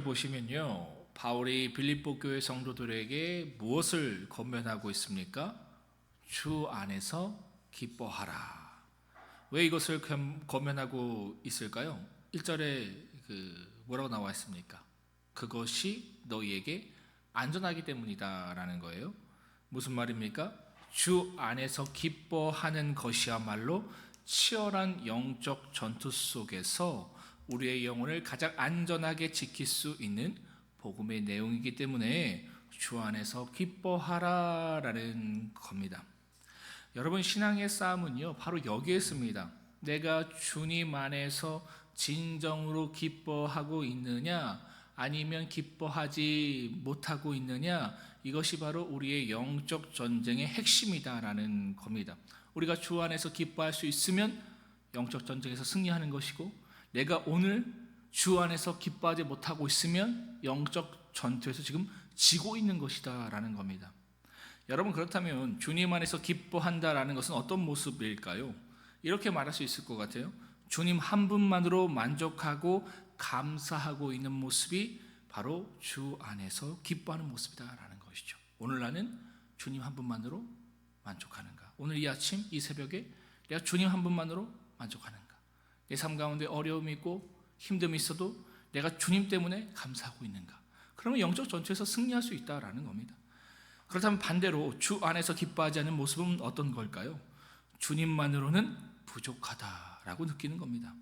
보시면요, 바울이 빌립보 교회 성도들에게 무엇을 권면하고 있습니까? 주 안에서 기뻐하라. 왜 이것을 권면하고 있을까요? 1절에 뭐라고 나와 있습니까? 그것이 너희에게 안전하기 때문이다라는 거예요. 무슨 말입니까? 주 안에서 기뻐하는 것이야말로 치열한 영적 전투 속에서 우리의 영혼을 가장 안전하게 지킬 수 있는 복음의 내용이기 때문에 주 안에서 기뻐하라라는 겁니다. 여러분, 신앙의 싸움은요 바로 여기에 있습니다. 내가 주님 안에서 진정으로 기뻐하고 있느냐 아니면 기뻐하지 못하고 있느냐, 이것이 바로 우리의 영적 전쟁의 핵심이다라는 겁니다. 우리가 주 안에서 기뻐할 수 있으면 영적 전쟁에서 승리하는 것이고, 내가 오늘 주 안에서 기뻐하지 못하고 있으면 영적 전투에서 지금 지고 있는 것이다 라는 겁니다. 여러분, 그렇다면 주님 안에서 기뻐한다라는 것은 어떤 모습일까요? 이렇게 말할 수 있을 것 같아요. 주님 한 분만으로 만족하고 감사하고 있는 모습이 바로 주 안에서 기뻐하는 모습이다라는 것이죠. 오늘 나는 주님 한 분만으로 만족하는가? 오늘 이 아침 이 새벽에 내가 주님 한 분만으로 만족하는가? 내 삶 가운데 어려움이 있고 힘듦이 있어도 내가 주님 때문에 감사하고 있는가? 그러면 영적 전투에서 승리할 수 있다라는 겁니다. 그렇다면 반대로 주 안에서 기뻐하지 않는 모습은 어떤 걸까요? 주님만으로는 부족하다라고 느끼는 겁니다.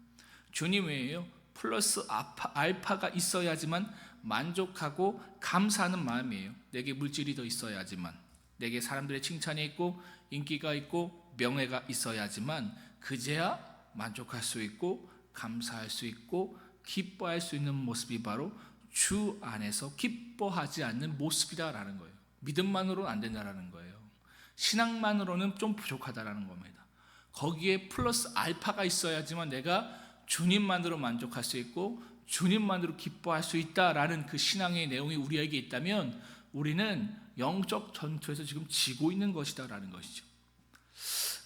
주님 외에요 플러스 알파가 있어야지만 만족하고 감사하는 마음이에요. 내게 물질이 더 있어야지만, 내게 사람들의 칭찬이 있고 인기가 있고 명예가 있어야지만 그제야 만족할 수 있고 감사할 수 있고 기뻐할 수 있는 모습이 바로 주 안에서 기뻐하지 않는 모습이다라는 거예요. 믿음만으로는 안 된다라는 거예요. 신앙만으로는 좀 부족하다라는 겁니다. 거기에 플러스 알파가 있어야지만 내가 주님만으로 만족할 수 있고 주님만으로 기뻐할 수 있다라는 그 신앙의 내용이 우리에게 있다면 우리는 영적 전투에서 지금 지고 있는 것이다라는 것이죠.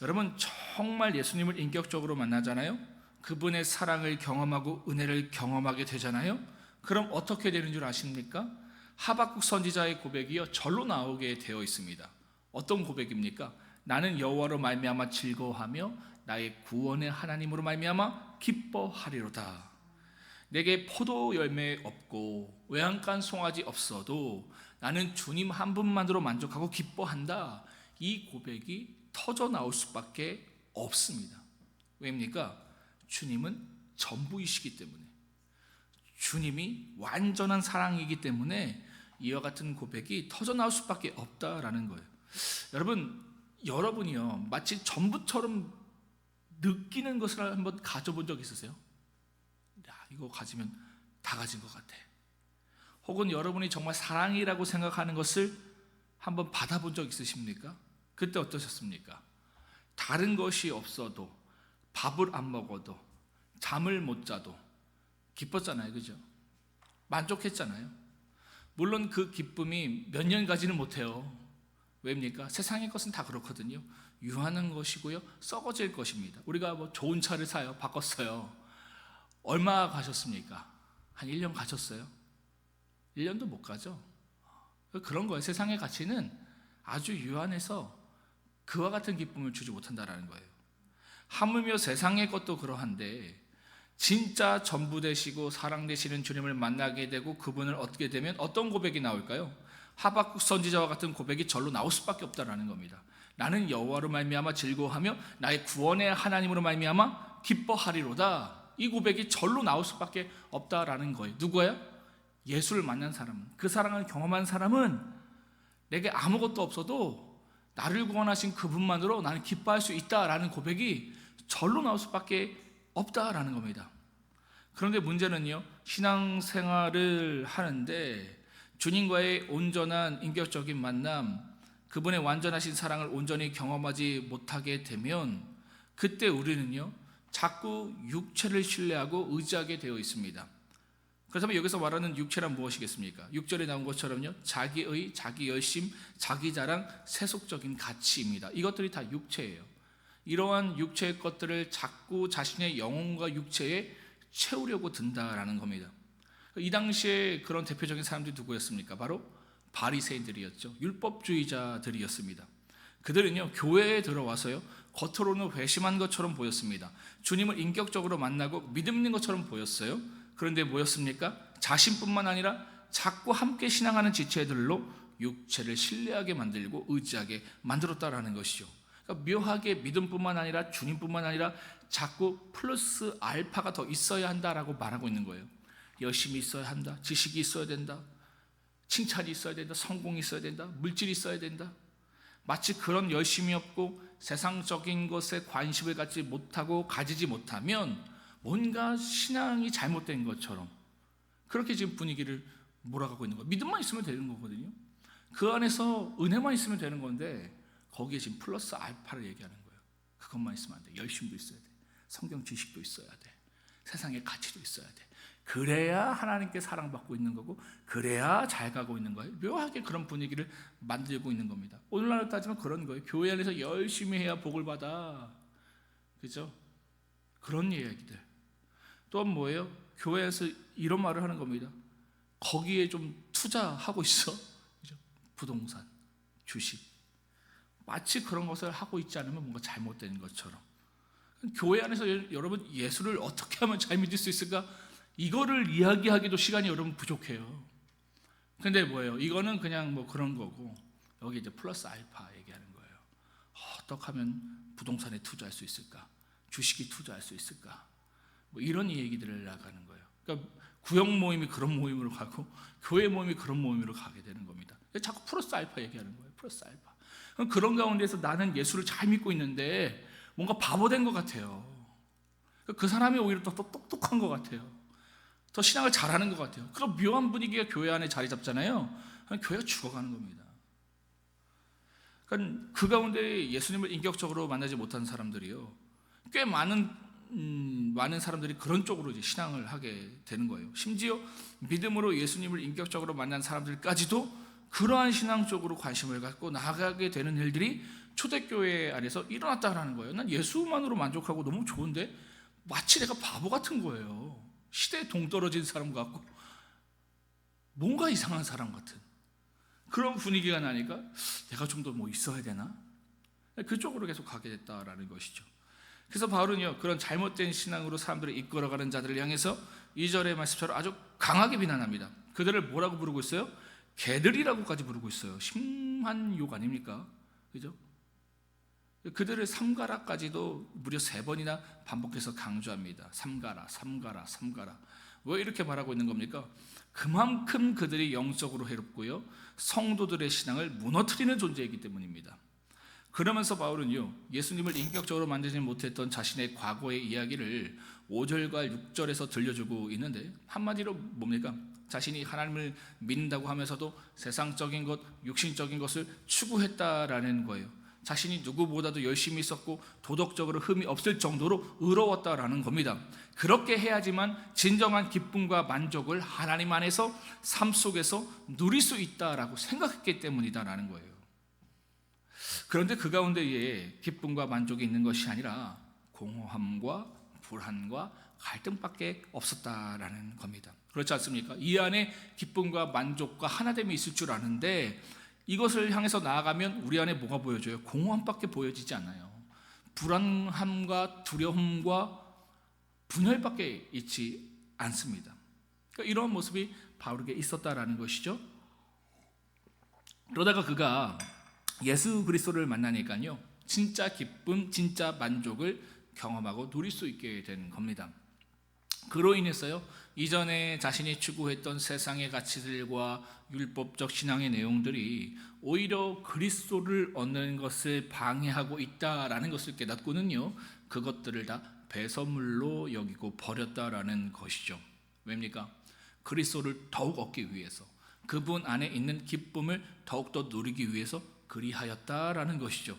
여러분, 정말 예수님을 인격적으로 만나잖아요. 그분의 사랑을 경험하고 은혜를 경험하게 되잖아요. 그럼 어떻게 되는 줄 아십니까? 하박국 선지자의 고백이요 절로 나오게 되어 있습니다. 어떤 고백입니까? 나는 여호와로 말미암아 즐거워하며 나의 구원의 하나님으로 말미암아 기뻐하리로다. 내게 포도 열매 없고 외양간 송아지 없어도 나는 주님 한 분만으로 만족하고 기뻐한다. 이 고백이 터져 나올 수밖에 없습니다. 왜입니까? 주님은 전부이시기 때문에, 주님이 완전한 사랑이기 때문에 이와 같은 고백이 터져 나올 수밖에 없다라는 거예요. 여러분이요 마치 전부처럼 느끼는 것을 한번 가져본 적 있으세요? 야, 이거 가지면 다 가진 것 같아. 혹은 여러분이 정말 사랑이라고 생각하는 것을 한번 받아본 적 있으십니까? 그때 어떠셨습니까? 다른 것이 없어도, 밥을 안 먹어도, 잠을 못 자도 기뻤잖아요, 그죠? 만족했잖아요. 물론 그 기쁨이 몇 년 가지는 못해요. 왜입니까? 세상의 것은 다 그렇거든요. 유한한 것이고요 썩어질 것입니다. 우리가 뭐 좋은 차를 사요, 바꿨어요. 얼마 가셨습니까? 한 1년 가셨어요? 1년도 못 가죠. 그런 거예요. 세상의 가치는 아주 유한해서 그와 같은 기쁨을 주지 못한다는 거예요. 하물며 세상의 것도 그러한데 진짜 전부 되시고 사랑 되시는 주님을 만나게 되고 그분을 얻게 되면 어떤 고백이 나올까요? 하박국 선지자와 같은 고백이 절로 나올 수밖에 없다라는 겁니다. 나는 여호와로 말미암아 즐거워하며 나의 구원의 하나님으로 말미암아 기뻐하리로다. 이 고백이 절로 나올 수밖에 없다라는 거예요. 누구예요? 예수를 만난 사람은, 그 사랑을 경험한 사람은 내게 아무것도 없어도 나를 구원하신 그분만으로 나는 기뻐할 수 있다라는 고백이 절로 나올 수밖에 없다라는 겁니다. 그런데 문제는요, 신앙생활을 하는데 주님과의 온전한 인격적인 만남, 그분의 완전하신 사랑을 온전히 경험하지 못하게 되면 그때 우리는요 자꾸 육체를 신뢰하고 의지하게 되어 있습니다. 그렇다면 여기서 말하는 육체란 무엇이겠습니까? 6절에 나온 것처럼요 자기의, 자기 열심, 자기 자랑, 세속적인 가치입니다. 이것들이 다 육체예요. 이러한 육체의 것들을 자꾸 자신의 영혼과 육체에 채우려고 든다라는 겁니다. 이 당시에 그런 대표적인 사람들이 누구였습니까? 바로 바리새인들이었죠. 율법주의자들이었습니다. 그들은요, 교회에 들어와서요, 겉으로는 회심한 것처럼 보였습니다. 주님을 인격적으로 만나고 믿음 있는 것처럼 보였어요. 그런데 뭐였습니까? 자신뿐만 아니라 자꾸 함께 신앙하는 지체들로 육체를 신뢰하게 만들고 의지하게 만들었다라는 것이죠. 그러니까 묘하게 믿음뿐만 아니라 주님뿐만 아니라 자꾸 플러스 알파가 더 있어야 한다라고 말하고 있는 거예요. 열심히 있어야 한다, 지식이 있어야 된다, 칭찬이 있어야 된다, 성공이 있어야 된다, 물질이 있어야 된다. 마치 그런 열심이 없고 세상적인 것에 관심을 갖지 못하고 가지지 못하면 뭔가 신앙이 잘못된 것처럼 그렇게 지금 분위기를 몰아가고 있는 거예요. 믿음만 있으면 되는 거거든요. 그 안에서 은혜만 있으면 되는 건데 거기에 지금 플러스 알파를 얘기하는 거예요. 그것만 있으면 안 돼. 열심도 있어야 돼. 성경 지식도 있어야 돼. 세상의 가치도 있어야 돼. 그래야 하나님께 사랑받고 있는 거고 그래야 잘 가고 있는 거예요. 묘하게 그런 분위기를 만들고 있는 겁니다. 오늘날로 따지면 그런 거예요. 교회 안에서 열심히 해야 복을 받아. 그죠? 그런 이야기들. 또한 뭐예요? 교회에서 이런 말을 하는 겁니다. 거기에 좀 투자하고 있어. 그죠? 부동산, 주식. 마치 그런 것을 하고 있지 않으면 뭔가 잘못된 것처럼. 교회 안에서 여러분 예수를 어떻게 하면 잘 믿을 수 있을까? 이거를 이야기하기도 시간이 여러분 부족해요. 근데 뭐예요? 이거는 그냥 뭐 그런 거고 여기 이제 플러스 알파 얘기하는 거예요. 어떻게 하면 부동산에 투자할 수 있을까? 주식이 투자할 수 있을까? 뭐 이런 얘기들을 나가는 거예요. 그러니까 구역 모임이 그런 모임으로 가고 교회 모임이 그런 모임으로 가게 되는 겁니다. 자꾸 플러스 알파 얘기하는 거예요. 플러스 알파. 그런 가운데서 나는 예수를 잘 믿고 있는데 뭔가 바보 된 것 같아요. 그 사람이 오히려 더 똑똑한 것 같아요. 더 신앙을 잘하는 것 같아요. 그런 묘한 분위기가 교회 안에 자리 잡잖아요. 교회가 죽어가는 겁니다. 그러니까 그 가운데 예수님을 인격적으로 만나지 못한 사람들이요, 꽤 많은 사람들이 그런 쪽으로 이제 신앙을 하게 되는 거예요. 심지어 믿음으로 예수님을 인격적으로 만난 사람들까지도 그러한 신앙 쪽으로 관심을 갖고 나아가게 되는 일들이 초대교회 안에서 일어났다는 거예요. 난 예수만으로 만족하고 너무 좋은데 마치 내가 바보 같은 거예요. 시대에 동떨어진 사람 같고 뭔가 이상한 사람 같은 그런 분위기가 나니까 내가 좀 더 뭐 있어야 되나? 그쪽으로 계속 가게 됐다라는 것이죠. 그래서 바울은요, 그런 잘못된 신앙으로 사람들을 이끌어가는 자들을 향해서 2절의 말씀처럼 아주 강하게 비난합니다. 그들을 뭐라고 부르고 있어요? 개들이라고까지 부르고 있어요. 심한 욕 아닙니까? 그죠? 그들을 삼가라까지도 무려 3번이나 반복해서 강조합니다. 삼가라, 삼가라, 삼가라. 왜 이렇게 말하고 있는 겁니까? 그만큼 그들이 영적으로 해롭고요, 성도들의 신앙을 무너뜨리는 존재이기 때문입니다. 그러면서 바울은요, 예수님을 인격적으로 만들지 못했던 자신의 과거의 이야기를 5절과 6절에서 들려주고 있는데, 한마디로 뭡니까? 자신이 하나님을 믿는다고 하면서도 세상적인 것, 육신적인 것을 추구했다라는 거예요. 자신이 누구보다도 열심히 있었고 도덕적으로 흠이 없을 정도로 의로웠다라는 겁니다. 그렇게 해야지만 진정한 기쁨과 만족을 하나님 안에서 삶 속에서 누릴 수 있다라고 생각했기 때문이다라는 거예요. 그런데 그 가운데에 기쁨과 만족이 있는 것이 아니라 공허함과 불안과 갈등밖에 없었다라는 겁니다. 그렇지 않습니까? 이 안에 기쁨과 만족과 하나됨이 있을 줄 아는데 이것을 향해서 나아가면 우리 안에 뭐가 보여져요? 공허함밖에 보여지지 않아요. 불안함과 두려움과 분열밖에 있지 않습니다. 그러니까 이런 모습이 바울에게 있었다라는 것이죠. 그러다가 그가 예수 그리스도를 만나니까요, 진짜 기쁨, 진짜 만족을 경험하고 누릴 수 있게 된 겁니다. 그로 인해서요, 이전에 자신이 추구했던 세상의 가치들과 율법적 신앙의 내용들이 오히려 그리스도를 얻는 것을 방해하고 있다라는 것을 깨닫고는요, 그것들을 다 배설물로 여기고 버렸다라는 것이죠. 왜입니까? 그리스도를 더욱 얻기 위해서, 그분 안에 있는 기쁨을 더욱더 누리기 위해서 그리하였다라는 것이죠.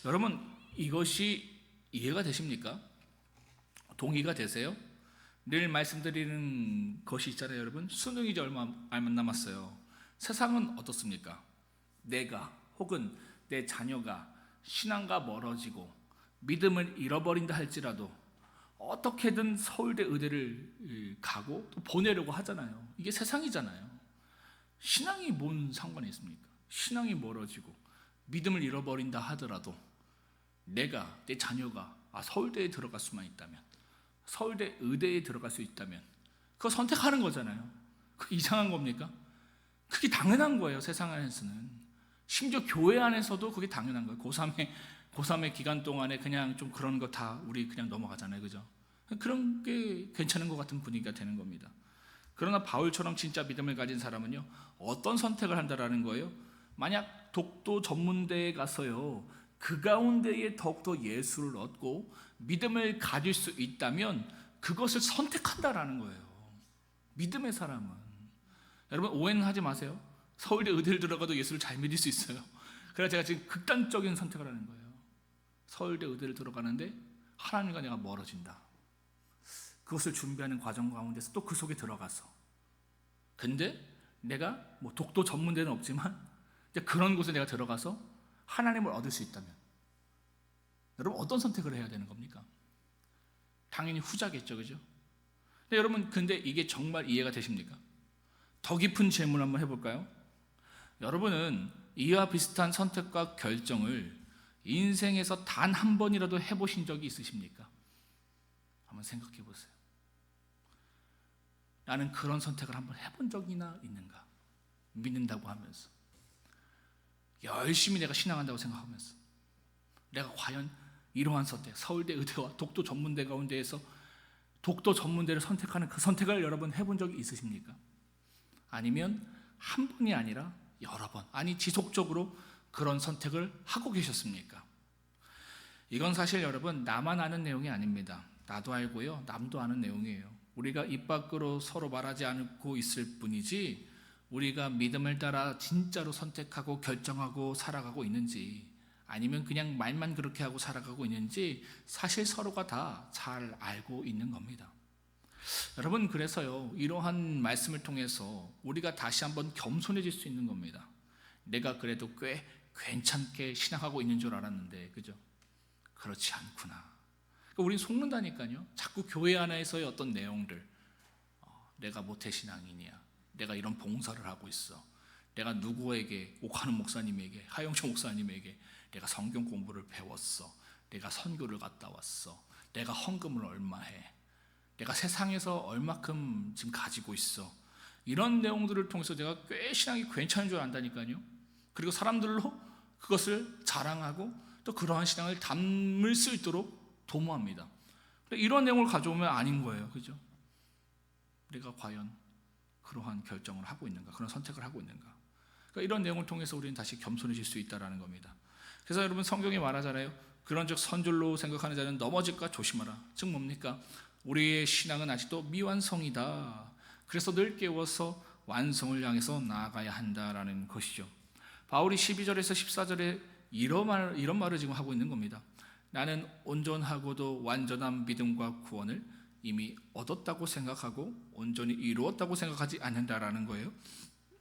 여러분, 이것이 이해가 되십니까? 동의가 되세요? 늘 말씀드리는 것이 있잖아요, 여러분. 수능이 이제 얼마 안 남았어요. 세상은 어떻습니까? 내가 혹은 내 자녀가 신앙과 멀어지고 믿음을 잃어버린다 할지라도 어떻게든 서울대 의대를 가고 또 보내려고 하잖아요. 이게 세상이잖아요. 신앙이 뭔 상관이 있습니까? 신앙이 멀어지고 믿음을 잃어버린다 하더라도 내가, 내 자녀가 서울대에 들어갈 수만 있다면, 서울대 의대에 들어갈 수 있다면 그거 선택하는 거잖아요. 그게 이상한 겁니까? 그게 당연한 거예요. 세상 안에서는. 심지어 교회 안에서도 그게 당연한 거예요. 고3의 기간 동안에 그냥 좀 그런 거 다 우리 그냥 넘어가잖아요. 그죠? 그런 게 괜찮은 것 같은 분위기가 되는 겁니다. 그러나 바울처럼 진짜 믿음을 가진 사람은요, 어떤 선택을 한다라는 거예요? 만약 독도 전문대에 가서요, 그 가운데에 더욱더 예수를 얻고 믿음을 가질 수 있다면 그것을 선택한다라는 거예요. 믿음의 사람은. 여러분, 오해는 하지 마세요. 서울대 의대를 들어가도 예수를 잘 믿을 수 있어요. 그래서 제가 지금 극단적인 선택을 하는 거예요. 서울대 의대를 들어가는데 하나님과 내가 멀어진다. 그것을 준비하는 과정 가운데서 또 그 속에 들어가서, 근데 내가 뭐 독도 전문대는 없지만 이제 그런 곳에 내가 들어가서 하나님을 얻을 수 있다면, 여러분 어떤 선택을 해야 되는 겁니까? 당연히 후자겠죠, 그죠? 근데 여러분, 근데 이게 정말 이해가 되십니까? 더 깊은 질문 한번 해볼까요? 여러분은 이와 비슷한 선택과 결정을 인생에서 단 한 번이라도 해보신 적이 있으십니까? 한번 생각해 보세요. 나는 그런 선택을 한번 해본 적이나 있는가? 믿는다고 하면서, 열심히 내가 신앙한다고 생각하면서, 내가 과연 이러한 선택, 서울대 의대와 독도 전문대 가운데에서 독도 전문대를 선택하는 그 선택을 여러분 해본 적이 있으십니까? 아니면 한 번이 아니라 여러 번, 아니 지속적으로 그런 선택을 하고 계셨습니까? 이건 사실 여러분 나만 아는 내용이 아닙니다. 나도 알고요, 남도 아는 내용이에요. 우리가 입 밖으로 서로 말하지 않고 있을 뿐이지, 우리가 믿음을 따라 진짜로 선택하고 결정하고 살아가고 있는지, 아니면 그냥 말만 그렇게 하고 살아가고 있는지 사실 서로가 다 잘 알고 있는 겁니다. 여러분, 그래서요, 이러한 말씀을 통해서 우리가 다시 한번 겸손해질 수 있는 겁니다. 내가 그래도 꽤 괜찮게 신앙하고 있는 줄 알았는데, 그죠? 그렇지 않구나. 그러니까 우린 속는다니까요. 자꾸 교회 안에서의 어떤 내용들, 내가 모태신앙이냐, 내가 이런 봉사를 하고 있어, 내가 누구에게, 옥하는 목사님에게, 하영초 목사님에게 내가 성경 공부를 배웠어, 내가 선교를 갔다 왔어, 내가 헌금을 얼마 해, 내가 세상에서 얼마큼 지금 가지고 있어, 이런 내용들을 통해서 내가 꽤 신앙이 괜찮은 줄 안다니까요. 그리고 사람들로 그것을 자랑하고 또 그러한 신앙을 담을 수 있도록 도모합니다. 이런 내용을 가져오면 아닌 거예요. 그죠? 내가 과연 그러한 결정을 하고 있는가, 그런 선택을 하고 있는가. 그러니까 이런 내용을 통해서 우리는 다시 겸손해질 수 있다는 겁니다. 그래서 여러분, 성경이 말하잖아요. 그런즉 선줄로 생각하는 자는 넘어질까 조심하라. 즉 뭡니까? 우리의 신앙은 아직도 미완성이다. 그래서 늘 깨워서 완성을 향해서 나아가야 한다라는 것이죠. 바울이 12절에서 14절에 이런 말을 지금 하고 있는 겁니다. 나는 온전하고도 완전한 믿음과 구원을 이미 얻었다고 생각하고 온전히 이루었다고 생각하지 않는다라는 거예요.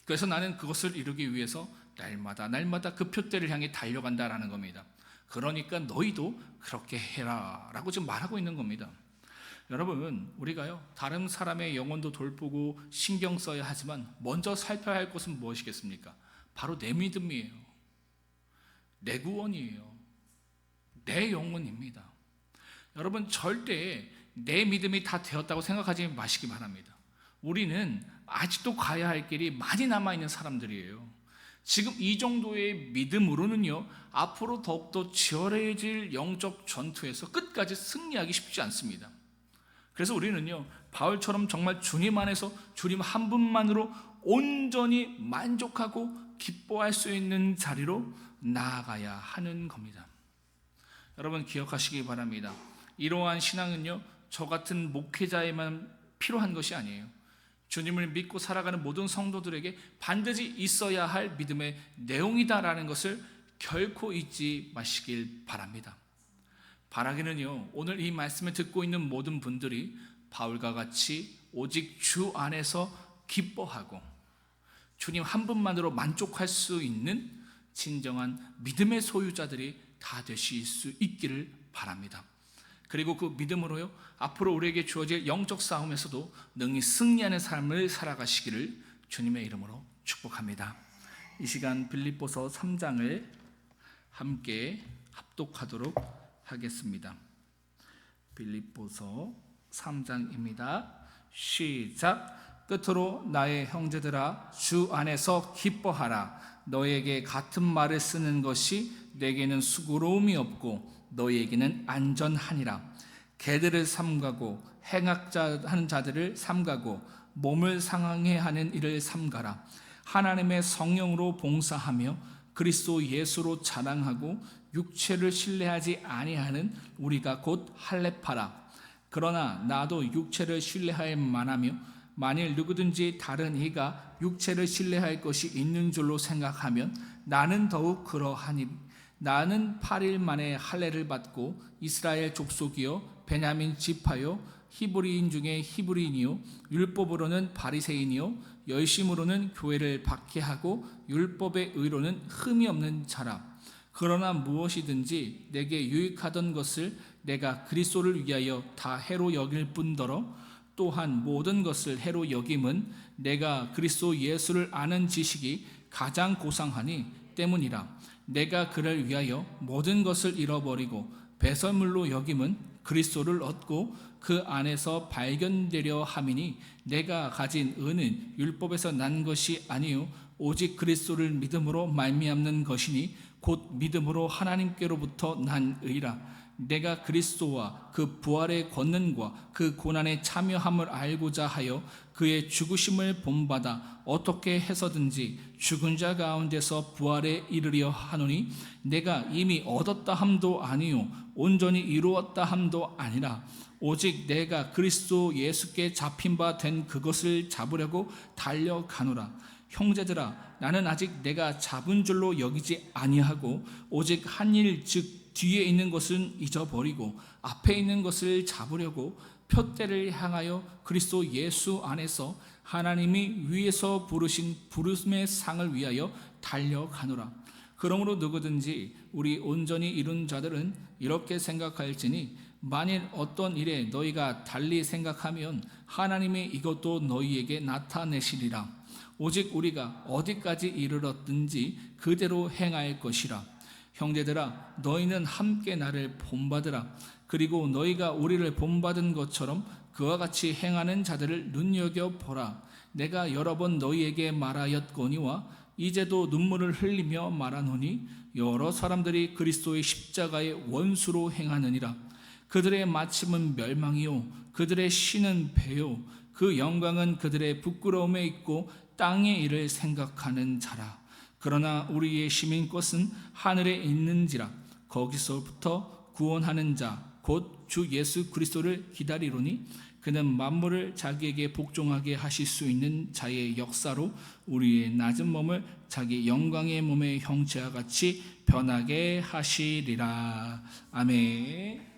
그래서 나는 그것을 이루기 위해서 날마다 그 표대를 향해 달려간다라는 겁니다. 그러니까 너희도 그렇게 해라 라고 지금 말하고 있는 겁니다. 여러분, 우리가요, 다른 사람의 영혼도 돌보고 신경 써야 하지만 먼저 살펴야 할 것은 무엇이겠습니까? 바로 내 믿음이에요. 내 구원이에요. 내 영혼입니다. 여러분, 절대 내 믿음이 다 되었다고 생각하지 마시기 바랍니다. 우리는 아직도 가야 할 길이 많이 남아있는 사람들이에요. 지금 이 정도의 믿음으로는요, 앞으로 더욱더 치열해질 영적 전투에서 끝까지 승리하기 쉽지 않습니다. 그래서 우리는요, 바울처럼 정말 주님 안에서 주님 한 분만으로 온전히 만족하고 기뻐할 수 있는 자리로 나아가야 하는 겁니다. 여러분, 기억하시기 바랍니다. 이러한 신앙은요, 저 같은 목회자에만 필요한 것이 아니에요. 주님을 믿고 살아가는 모든 성도들에게 반드시 있어야 할 믿음의 내용이다라는 것을 결코 잊지 마시길 바랍니다. 바라기는요, 오늘 이 말씀을 듣고 있는 모든 분들이 바울과 같이 오직 주 안에서 기뻐하고 주님 한 분만으로 만족할 수 있는 진정한 믿음의 소유자들이 다 되실 수 있기를 바랍니다. 그리고 그 믿음으로요 앞으로 우리에게 주어질 영적 싸움에서도 능히 승리하는 삶을 살아가시기를 주님의 이름으로 축복합니다. 이 시간 빌립보서 3장을 함께 합독하도록 하겠습니다. 빌립보서 3장입니다. 시작. 끝으로 나의 형제들아 주 안에서 기뻐하라. 너에게 같은 말을 쓰는 것이 내게는 수고로움이 없고 너에게는 안전하니라. 개들을 삼가고 행악자 하는 자들을 삼가고 몸을 상하게 하는 일을 삼가라. 하나님의 성령으로 봉사하며 그리스도 예수로 자랑하고 육체를 신뢰하지 아니하는 우리가 곧 할례파라. 그러나 나도 육체를 신뢰할 만하며 만일 누구든지 다른 이가 육체를 신뢰할 것이 있는 줄로 생각하면 나는 더욱 그러하니 나는 8일 만에 할례를 받고 이스라엘 족속이요 베냐민 지파요 히브리인 중에 히브리인이요 율법으로는 바리새인이요 열심으로는 교회를 박해하고 율법의 의로는 흠이 없는 자라. 그러나 무엇이든지 내게 유익하던 것을 내가 그리스도를 위하여 다 해로 여길 뿐더러 또한 모든 것을 해로 여김은 내가 그리스도 예수를 아는 지식이 가장 고상하니 때문이라. 내가 그를 위하여 모든 것을 잃어버리고 배설물로 여김은 그리스도를 얻고 그 안에서 발견되려 함이니 내가 가진 은은 율법에서 난 것이 아니요 오직 그리스도를 믿음으로 말미암는 것이니 곧 믿음으로 하나님께로부터 난 의라. 내가 그리스도와 그 부활의 권능과 그 고난에 참여함을 알고자 하여 그의 죽으심을 본받아 어떻게 해서든지 죽은 자 가운데서 부활에 이르려 하노니 내가 이미 얻었다 함도 아니요 온전히 이루었다 함도 아니라 오직 내가 그리스도 예수께 잡힌 바 된 그것을 잡으려고 달려가노라. 형제들아 나는 아직 내가 잡은 줄로 여기지 아니하고 오직 한 일 즉 뒤에 있는 것은 잊어버리고 앞에 있는 것을 잡으려고 표대를 향하여 그리스도 예수 안에서 하나님이 위에서 부르신 부르심의 상을 위하여 달려가노라. 그러므로 누구든지 우리 온전히 이룬 자들은 이렇게 생각할지니 만일 어떤 일에 너희가 달리 생각하면 하나님이 이것도 너희에게 나타내시리라. 오직 우리가 어디까지 이르렀든지 그대로 행할 것이라. 형제들아 너희는 함께 나를 본받으라. 그리고 너희가 우리를 본받은 것처럼 그와 같이 행하는 자들을 눈여겨보라. 내가 여러 번 너희에게 말하였거니와 이제도 눈물을 흘리며 말하노니 여러 사람들이 그리스도의 십자가의 원수로 행하느니라. 그들의 마침은 멸망이요 그들의 신은 배요 그 영광은 그들의 부끄러움에 있고 땅의 일을 생각하는 자라. 그러나 우리의 시민 것은 하늘에 있는지라. 거기서부터 구원하는 자 곧 주 예수 그리스도를 기다리노니 그는 만물을 자기에게 복종하게 하실 수 있는 자의 역사로 우리의 낮은 몸을 자기 영광의 몸의 형체와 같이 변하게 하시리라. 아멘.